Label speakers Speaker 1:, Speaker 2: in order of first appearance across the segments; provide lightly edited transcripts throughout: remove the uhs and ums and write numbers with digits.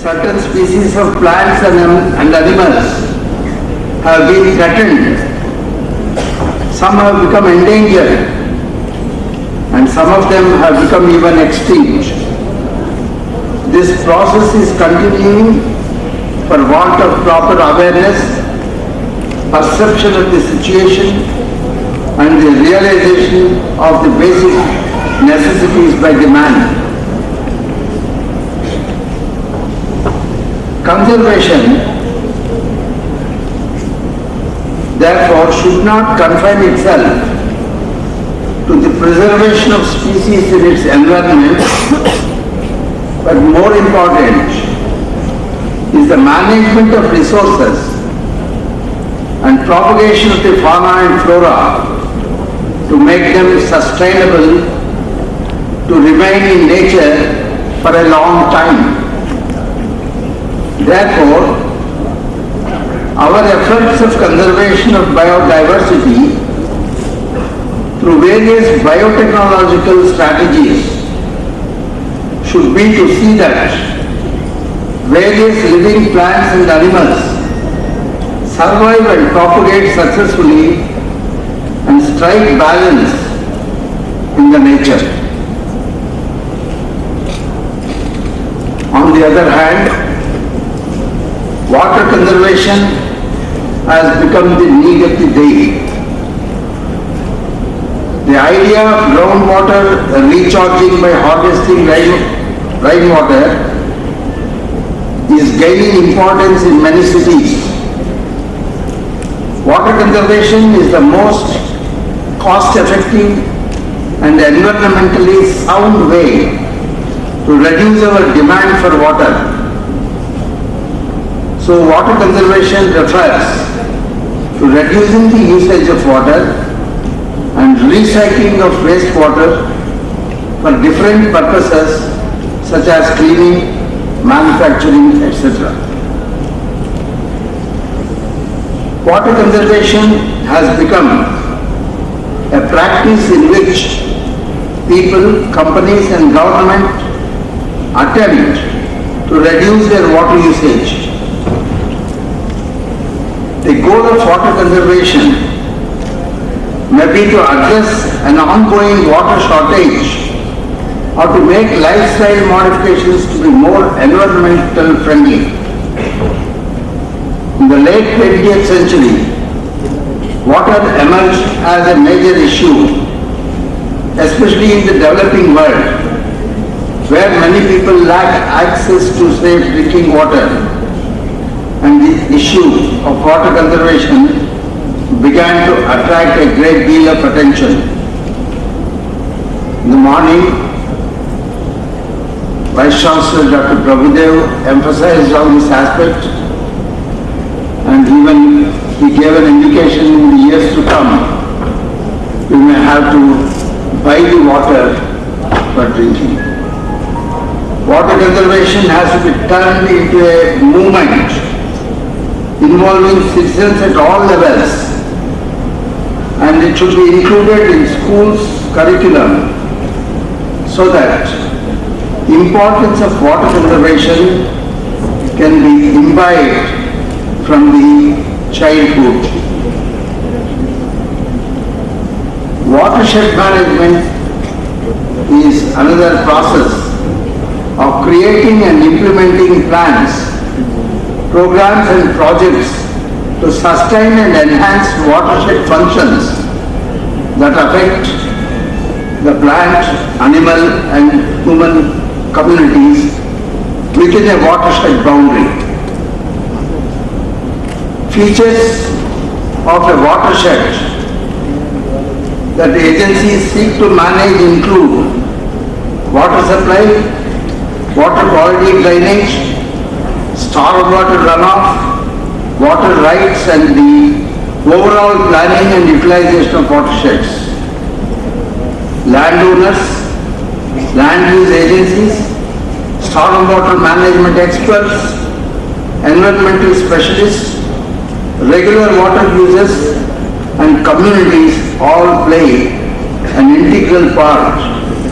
Speaker 1: certain species of plants and animals have been threatened. Some have become endangered and some of them have become even extinct. This process is continuing for want of proper awareness, perception of the situation and the realization of the basic necessities by the man. Conservation, therefore, should not confine itself to the preservation of species in its environment, but more important is the management of resources and propagation of the fauna and flora to make them sustainable, to remain in nature for a long time. Therefore, our efforts of conservation of biodiversity through various biotechnological strategies should be to see that various living plants and animals survive and propagate successfully and strike balance in the nature. On the other hand, water conservation has become the need of the day. The idea of groundwater recharging by harvesting rainwater is gaining importance in many cities. Water conservation is the most cost-effective and environmentally sound way to reduce our demand for water. So water conservation refers to reducing the usage of water and recycling of wastewater for different purposes such as cleaning, manufacturing, etc. Water conservation has become a practice in which people, companies and government attempt to reduce their water usage. The goal of water conservation may be to address an ongoing water shortage or to make lifestyle modifications to be more environmental friendly. In the late 20th century, water emerged as a major issue, especially in the developing world, where many people lack access to safe drinking water. And the issue of water conservation began to attract a great deal of attention. In the morning, Vice Chancellor Dr. Prabhudev emphasized on this aspect, and even he gave an indication in the years to come we may have to buy the water for drinking. Water conservation has to be turned into a movement involving citizens at all levels, and it should be included in schools' curriculum so that the importance of water conservation can be imbibed from the childhood. Watershed management is another process of creating and implementing plans, programs and projects to sustain and enhance watershed functions that affect the plant, animal and human communities within a watershed boundary. Features of a watershed that the agencies seek to manage include water supply, water quality drainage, stormwater runoff, water rights and the overall planning and utilization of watersheds. Landowners, land use agencies, stormwater management experts, environmental specialists, regular water users and communities all play an integral part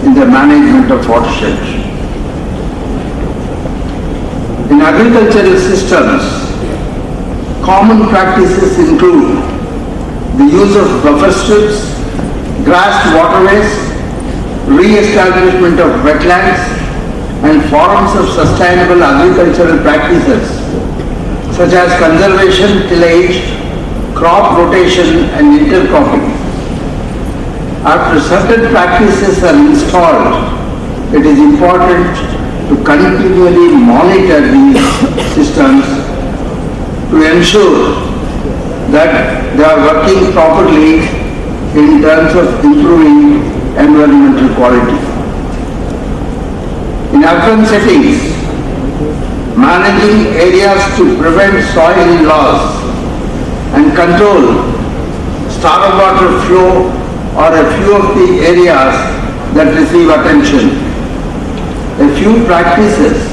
Speaker 1: in the management of watersheds. In In agricultural systems, common practices include the use of buffer strips, grassed waterways, re-establishment of wetlands, and forms of sustainable agricultural practices such as conservation, tillage, crop rotation, and intercropping. After certain practices are installed, it is important to continually monitor these systems to ensure that they are working properly in terms of improving environmental quality. In urban settings, managing areas to prevent soil loss and control stormwater flow are a few of the areas that receive attention. A few practices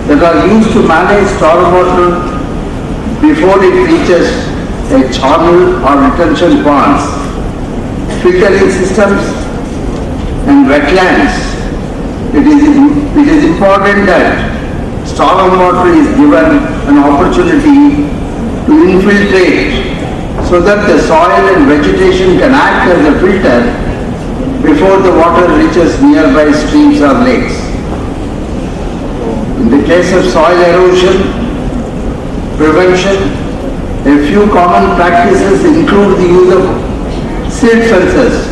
Speaker 1: that are used to manage stormwater before it reaches a channel or retention ponds, filtering systems and wetlands. It is important that stormwater is given an opportunity to infiltrate so that the soil and vegetation can act as a filter before the water reaches nearby streams or lakes. In the case of soil erosion prevention, a few common practices include the use of silt fences,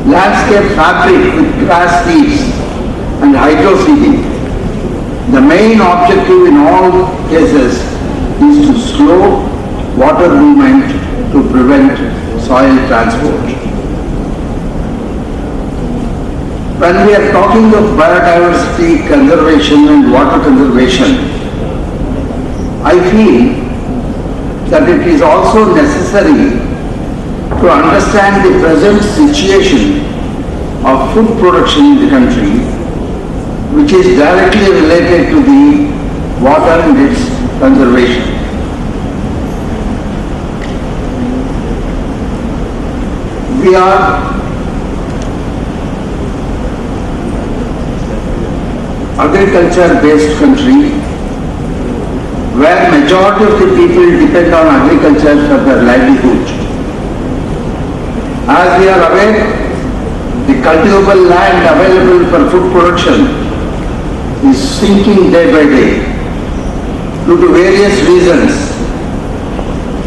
Speaker 1: landscape fabric with grass seeds, and hydroseeding. The main objective in all cases is to slow water movement to prevent soil transport. When we are talking of biodiversity conservation and water conservation, I feel that it is also necessary to understand the present situation of food production in the country, which is directly related to the water and its conservation. We are agriculture-based country where majority of the people depend on agriculture for their livelihood. As we are aware, the cultivable land available for food production is sinking day by day due to various reasons,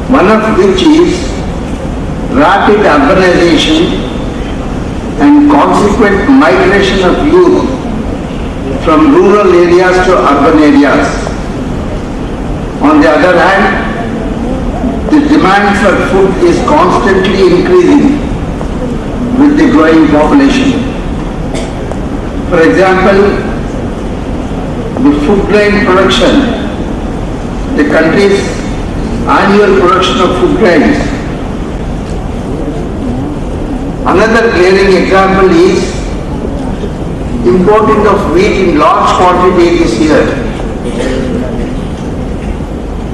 Speaker 1: one of which is rapid urbanization and consequent migration of youth from rural areas to urban areas. On the other hand, the demand for food is constantly increasing with the growing population. For example, the food grain production, the country's annual production of food grains. Another glaring example is importing of wheat in large quantity this year.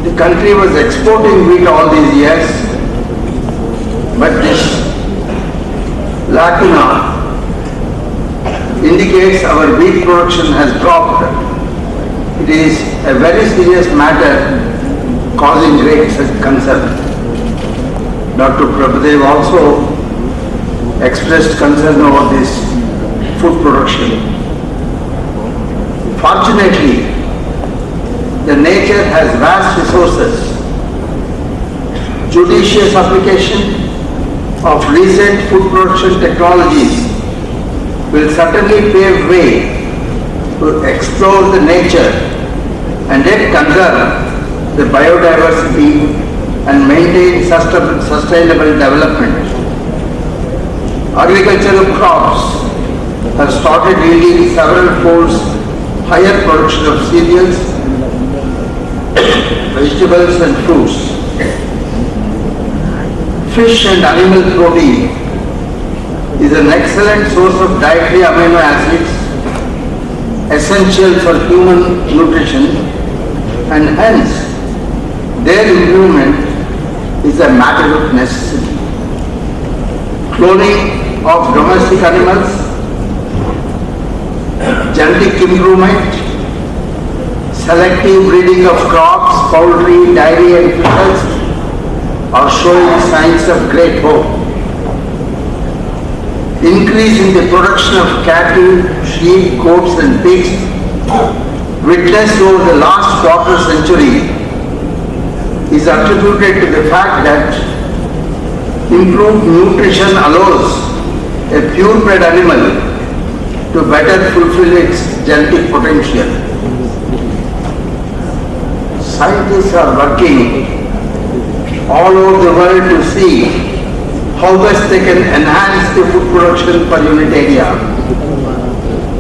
Speaker 1: The country was exporting wheat all these years, but this lacuna indicates our wheat production has dropped. It is a very serious matter causing great concern. Dr. Prabhudev also expressed concern over this food production. Fortunately, the nature has vast resources. Judicious application of recent food production technologies will certainly pave way to explore the nature and yet conserve the biodiversity and maintain sustainable development. Agricultural crops have started yielding several folds higher production of cereals, vegetables and fruits. Fish and animal protein is an excellent source of dietary amino acids essential for human nutrition, and hence their improvement is a matter of necessity. Cloning of domestic animals, genetic improvement, selective breeding of crops, poultry, dairy and fishes are showing signs of great hope. Increase in the production of cattle, sheep, goats and pigs witnessed over the last quarter century is attributed to the fact that improved nutrition allows a purebred animal to better fulfill its genetic potential. Scientists are working all over the world to see how best they can enhance the food production per unit area,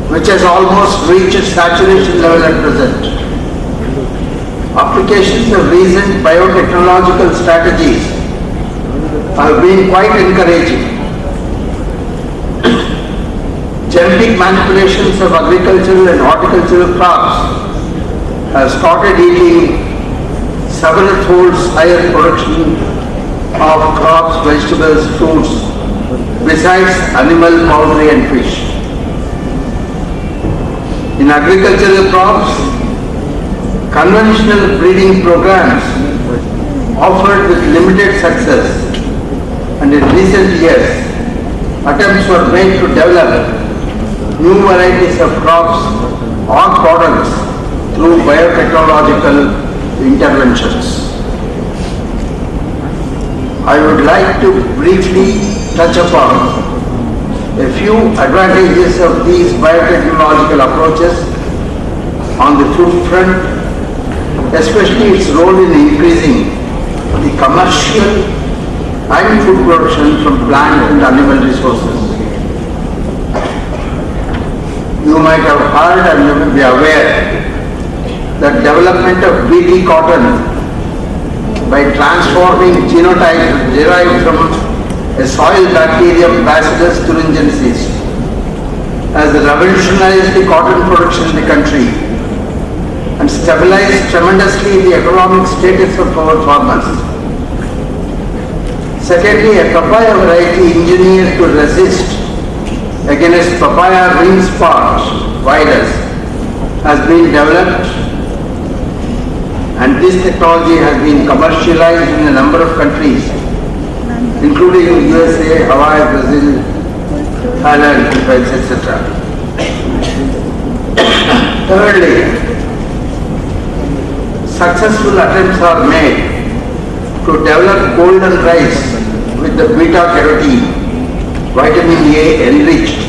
Speaker 1: which has almost reached saturation level at present. Applications of recent biotechnological strategies have been quite encouraging. Genetic manipulations of agricultural and horticultural crops have started yielding several folds higher production of crops, vegetables, fruits, besides animal, poultry and fish. In agricultural crops, conventional breeding programs offered with limited success, and in recent years, attempts were made to develop new varieties of crops or products through biotechnological interventions. I would like to briefly touch upon a few advantages of these biotechnological approaches on the food front, especially its role in increasing the commercial and food production from plant and animal resources. You might have heard and you may be aware that development of BT cotton by transforming genotype derived from a soil bacterium Bacillus thuringiensis has revolutionized the cotton production in the country and stabilized tremendously the economic status of our farmers. Secondly, a papaya variety engineered to resist against papaya ring spot virus has been developed, and this technology has been commercialized in a number of countries, including USA, Hawaii, Brazil, Thailand, Philippines, etc. Thirdly, successful attempts are made to develop golden rice with the beta-carotene, vitamin A enriched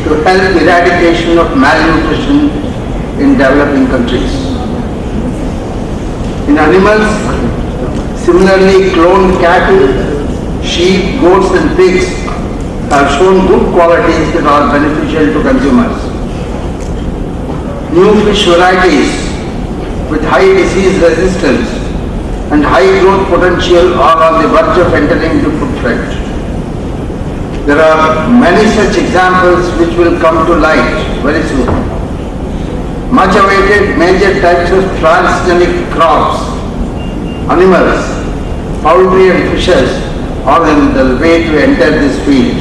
Speaker 1: to help eradication of malnutrition in developing countries. In animals, similarly cloned cattle, sheep, goats and pigs have shown good qualities that are beneficial to consumers. New fish varieties with high disease resistance and high growth potential are on the verge of entering the food trend. There are many such examples which will come to light very soon. Much awaited major types of transgenic crops, animals, poultry and fishes are in the way to enter this field.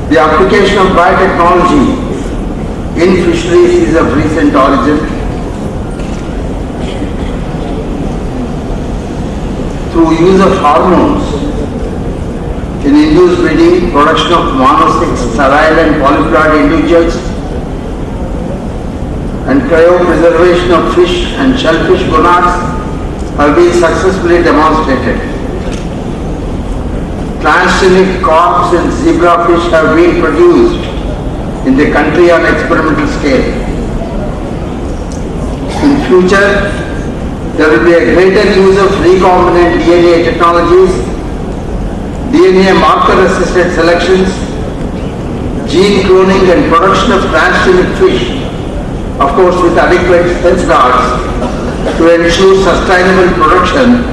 Speaker 1: The application of biotechnology in fisheries is of recent origin. Through use of hormones in induced breeding, production of monosex, sterile and polyploid individuals, and cryopreservation of fish and shellfish gonads have been successfully demonstrated. Transgenic calves and zebrafish have been produced in the country on experimental scale. In future, there will be a greater use of recombinant DNA technologies, DNA marker-assisted selections, gene cloning and production of transgenic fish, of course with adequate safeguards to ensure sustainable production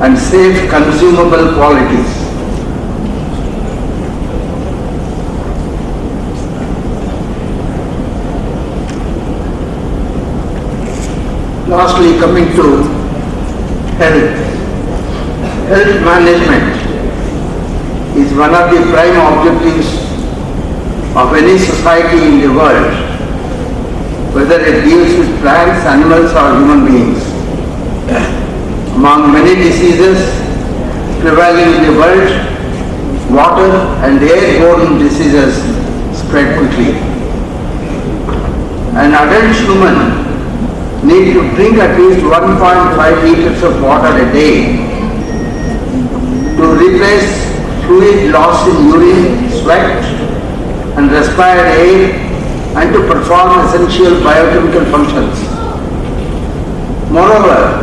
Speaker 1: and safe consumable qualities. Lastly, coming to health. Health management is one of the prime objectives of any society in the world, whether it deals with plants, animals or human beings. Among many diseases prevailing in the world, water and airborne diseases spread quickly. An adult human needs to drink at least 1.5 liters of water a day to replace fluid loss in urine, sweat and respired air and to perform essential biochemical functions. Moreover,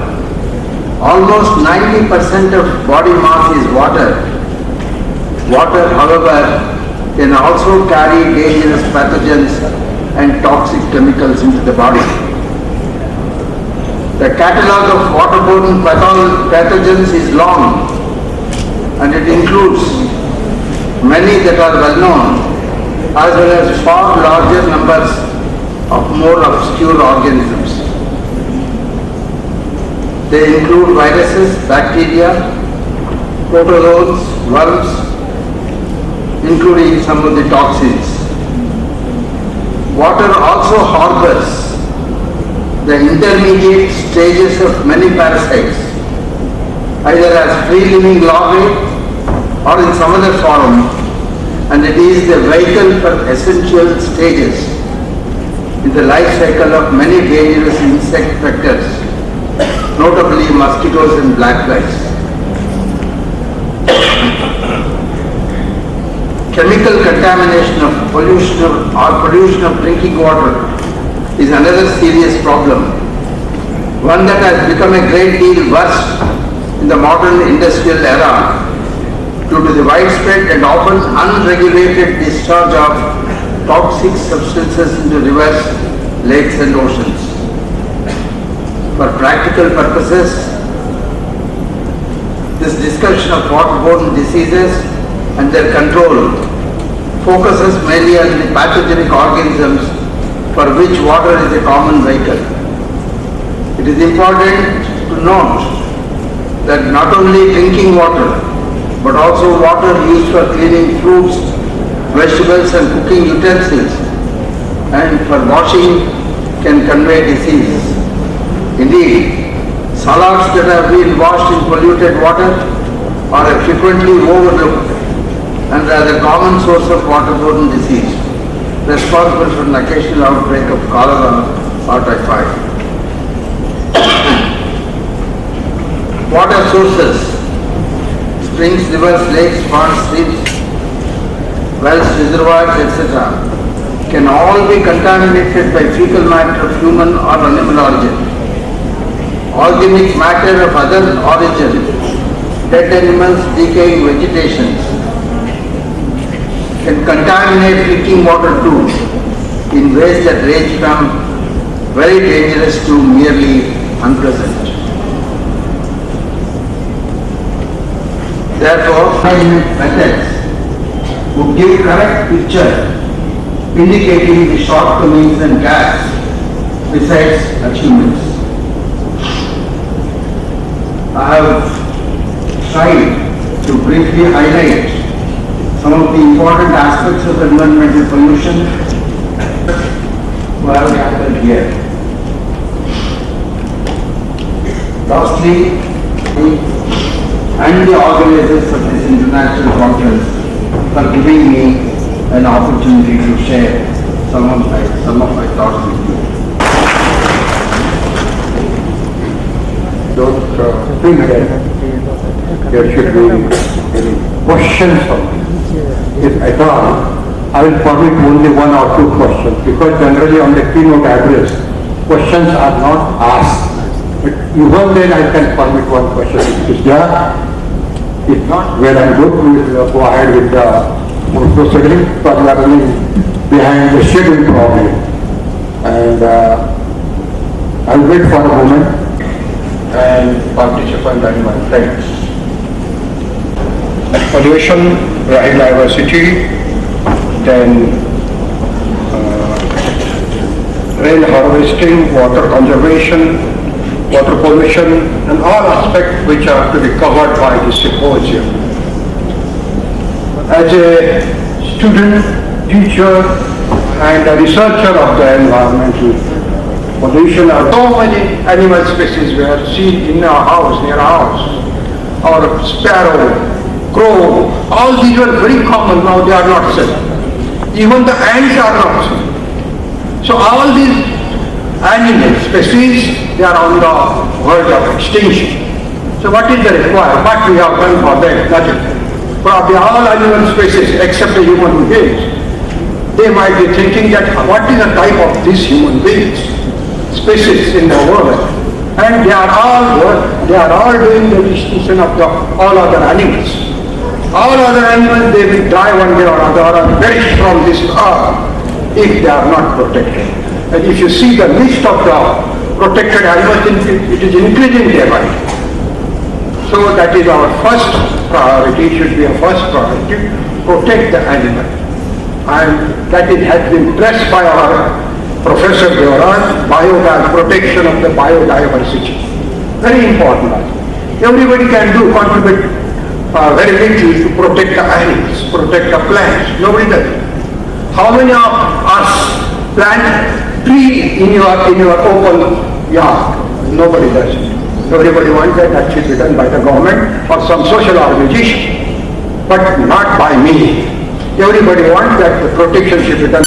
Speaker 1: almost 90% of body mass is water. Water, however, can also carry dangerous pathogens and toxic chemicals into the body. The catalogue of waterborne pathogens is long and it includes many that are well known as well as far larger numbers of more obscure organisms. They include viruses, bacteria, protozoans, worms, including some of the toxins. Water also harbors the intermediate stages of many parasites, either as free-living larvae or in some other form, and it is the vehicle for essential stages in the life cycle of many dangerous insect vectors, notably mosquitoes and black flies. Chemical contamination of pollution of drinking water is another serious problem, one that has become a great deal worse in the modern industrial era due to the widespread and often unregulated discharge of toxic substances into rivers, lakes and oceans. For practical purposes, this discussion of waterborne diseases and their control focuses mainly on the pathogenic organisms for which water is a common vehicle. It is important to note that not only drinking water, but also water used for cleaning fruits, vegetables and cooking utensils and for washing can convey disease. Indeed, salads that have been washed in polluted water are frequently overlooked and are the common source of waterborne disease, responsible for an occasional outbreak of cholera or typhoid. Water sources, springs, rivers, lakes, ponds, streams, wells, reservoirs, etc. can all be contaminated by fecal matter of human or animal origin. Organic matter of other origin, dead animals, decaying vegetations, can contaminate drinking water too in ways that range from very dangerous to merely unpleasant. Therefore, management methods would give correct picture indicating the shortcomings and gaps besides achievements. I have tried to briefly highlight some of the important aspects of environmental pollution who have gathered here. Lastly, and the organizers of this international conference for giving me an opportunity to share some of my thoughts with you.
Speaker 2: Don't think that there should be any questions of me. If at all, I will permit only one or two questions because generally on the keynote address, questions are not asked. But even then I can permit one question. If there is not, well and good, we will go ahead with the proceeding, but we are running behind the schedule probably. And I will wait for a moment and participant and my friends. Pollution, biodiversity, then rain harvesting, water conservation, water pollution, and all aspects which are to be covered by this symposium. As a student, teacher, and a researcher of the environmental pollution or
Speaker 3: So many animal species were seen in our house, near our house. Or sparrow, crow, all these were very common, now they are not seen. Even the ants are not seen. So all these animal species, they are on the verge of extinction. So what is the required? What we have done for them? Nothing. Probably all animal species except the human beings. They might be thinking that what is the type of these human beings, species in the world, and they are all doing the extinction of all other animals. All other animals, they will die one day or other or perish from this earth if they are not protected. And if you see the list of the protected animals, it is increasing day by day. So that is our first priority, should be a first priority, protect the animal. And that it has been pressed by our Professor Deoran, protection of the biodiversity. Very important. Everybody can contribute very little to protect the animals, protect the plants. Nobody does. How many of us plant tree in your open yard? Nobody does it. Everybody wants that should be done by the government or some social organization, but not by me. Everybody wants that the protection should be done